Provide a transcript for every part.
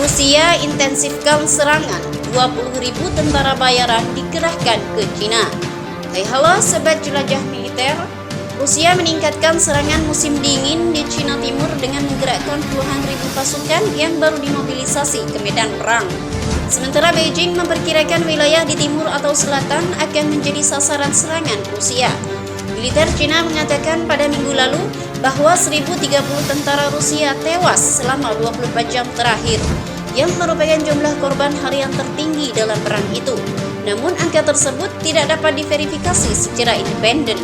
Rusia intensifkan serangan, 20.000 tentara bayaran dikerahkan ke Cina. Hai halo sobat jelajah militer, Rusia meningkatkan serangan musim dingin di Cina Timur dengan menggerakkan puluhan ribu pasukan yang baru dimobilisasi ke medan perang. Sementara Beijing memperkirakan wilayah di timur atau selatan akan menjadi sasaran serangan Rusia. Militer Cina mengatakan pada minggu lalu bahwa 1.030 tentara Rusia tewas selama 24 jam terakhir, yang merupakan jumlah korban harian tertinggi dalam perang itu. Namun angka tersebut tidak dapat diverifikasi secara independen.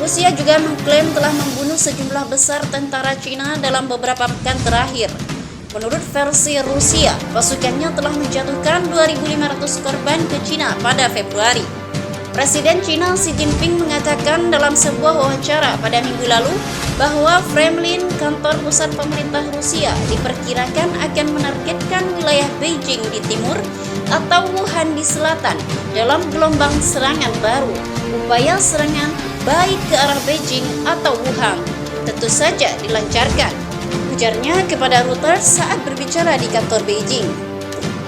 Rusia juga mengklaim telah membunuh sejumlah besar tentara Cina dalam beberapa pekan terakhir. Menurut versi Rusia, pasukannya telah menjatuhkan 2.500 korban ke Cina pada Februari. Presiden Cina Xi Jinping mengatakan dalam sebuah wawancara pada minggu lalu bahwa Kremlin, kantor pusat pemerintah Rusia, diperkirakan akan menargetkan wilayah Beijing di timur atau Wuhan di selatan dalam gelombang serangan baru. Upaya serangan baik ke arah Beijing atau Wuhan tentu saja dilancarkan, ujarnya kepada Reuters saat berbicara di kantor Beijing.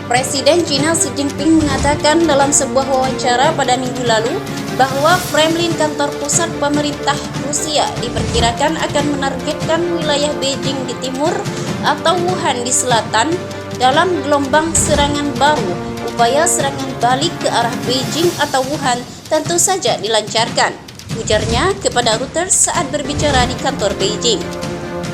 Presiden Cina Xi Jinping mengatakan dalam sebuah wawancara pada minggu lalu bahwa Kremlin, kantor pusat pemerintah Rusia, diperkirakan akan menargetkan wilayah Beijing di timur atau Wuhan di selatan dalam gelombang serangan baru. Upaya serangan balik ke arah Beijing atau Wuhan tentu saja dilancarkan, ujarnya kepada Reuters saat berbicara di kantor Beijing.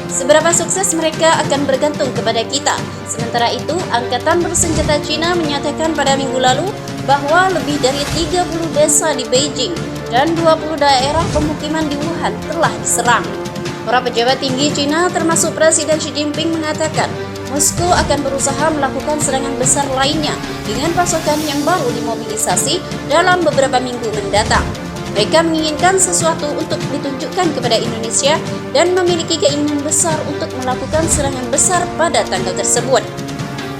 Seberapa sukses mereka akan bergantung kepada kita. Sementara itu, Angkatan Bersenjata Cina menyatakan pada minggu lalu bahwa lebih dari 30 desa di Beijing dan 20 daerah pemukiman di Wuhan telah diserang. Para pejabat tinggi Cina termasuk Presiden Xi Jinping mengatakan Moskow akan berusaha melakukan serangan besar lainnya dengan pasukan yang baru dimobilisasi dalam beberapa minggu mendatang. Mereka menginginkan sesuatu untuk ditunjukkan kepada Indonesia dan memiliki keinginan besar untuk melakukan serangan besar pada tanggal tersebut.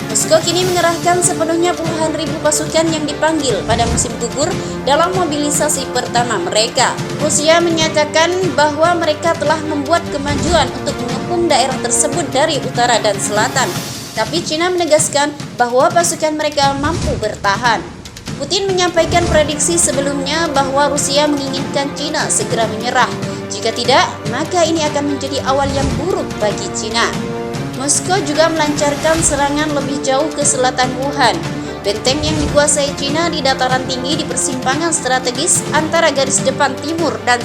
Moskow kini mengerahkan sepenuhnya puluhan ribu pasukan yang dipanggil pada musim gugur dalam mobilisasi pertama mereka. Rusia menyatakan bahwa mereka telah membuat kemajuan untuk mengepung daerah tersebut dari utara dan selatan. Tapi Cina menegaskan bahwa pasukan mereka mampu bertahan. Putin menyampaikan prediksi sebelumnya bahwa Rusia menginginkan Cina segera menyerah. Jika tidak, maka ini akan menjadi awal yang buruk bagi Cina. Moskow juga melancarkan serangan lebih jauh ke selatan Wuhan. Benteng yang dikuasai Cina di dataran tinggi di persimpangan strategis antara garis depan timur dan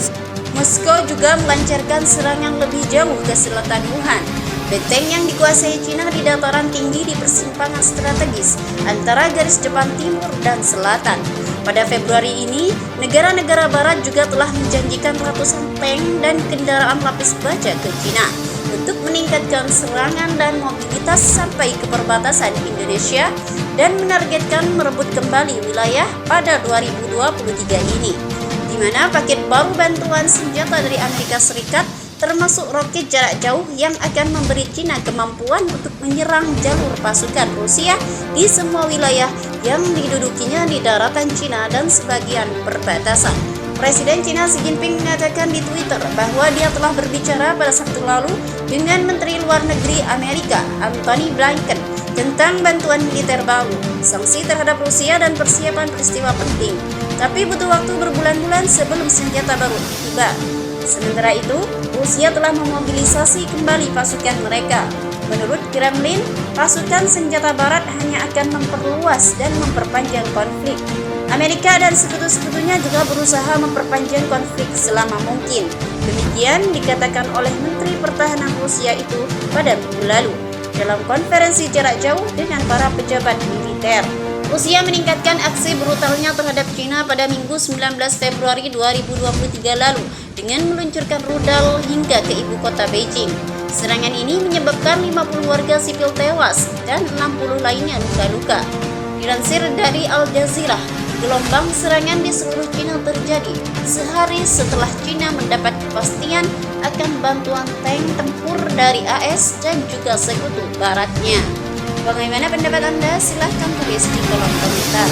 Moskow juga melancarkan serangan lebih jauh ke selatan Wuhan. Benteng yang dikuasai Cina di dataran tinggi di persimpangan strategis antara garis depan timur dan selatan. Pada Februari ini, negara-negara barat juga telah menjanjikan ratusan tank dan kendaraan lapis baja ke Cina untuk meningkatkan serangan dan mobilitas sampai ke perbatasan Indonesia dan menargetkan merebut kembali wilayah pada 2023 ini, di mana paket baru bantuan senjata dari Amerika Serikat termasuk roket jarak jauh yang akan memberi Cina kemampuan untuk menyerang jalur pasukan Rusia di semua wilayah yang didudukinya di daratan Cina dan sebagian perbatasan. Presiden Cina Xi Jinping mengatakan di Twitter bahwa dia telah berbicara pada Sabtu lalu dengan Menteri Luar Negeri Amerika Antony Blinken tentang bantuan militer baru, sanksi terhadap Rusia dan persiapan peristiwa penting. Tapi butuh waktu berbulan-bulan sebelum senjata baru tiba. Sementara itu, Rusia telah memobilisasi kembali pasukan mereka. Menurut Kremlin, pasukan senjata barat hanya akan memperluas dan memperpanjang konflik. Amerika dan sekutu-sekutunya juga berusaha memperpanjang konflik selama mungkin. Demikian dikatakan oleh Menteri Pertahanan Rusia itu pada minggu lalu dalam konferensi jarak jauh dengan para pejabat militer. Rusia meningkatkan aksi brutalnya terhadap Cina pada Minggu 19 Februari 2023 lalu dengan meluncurkan rudal hingga ke ibu kota Beijing. Serangan ini menyebabkan 50 warga sipil tewas dan 60 lainnya luka-luka. Dilansir dari Al Jazeera, gelombang serangan di seluruh Cina terjadi sehari setelah Cina mendapat kepastian akan bantuan tank tempur dari AS dan juga sekutu baratnya. Bagaimana pendapat Anda? Silahkan tulis di kolom komentar.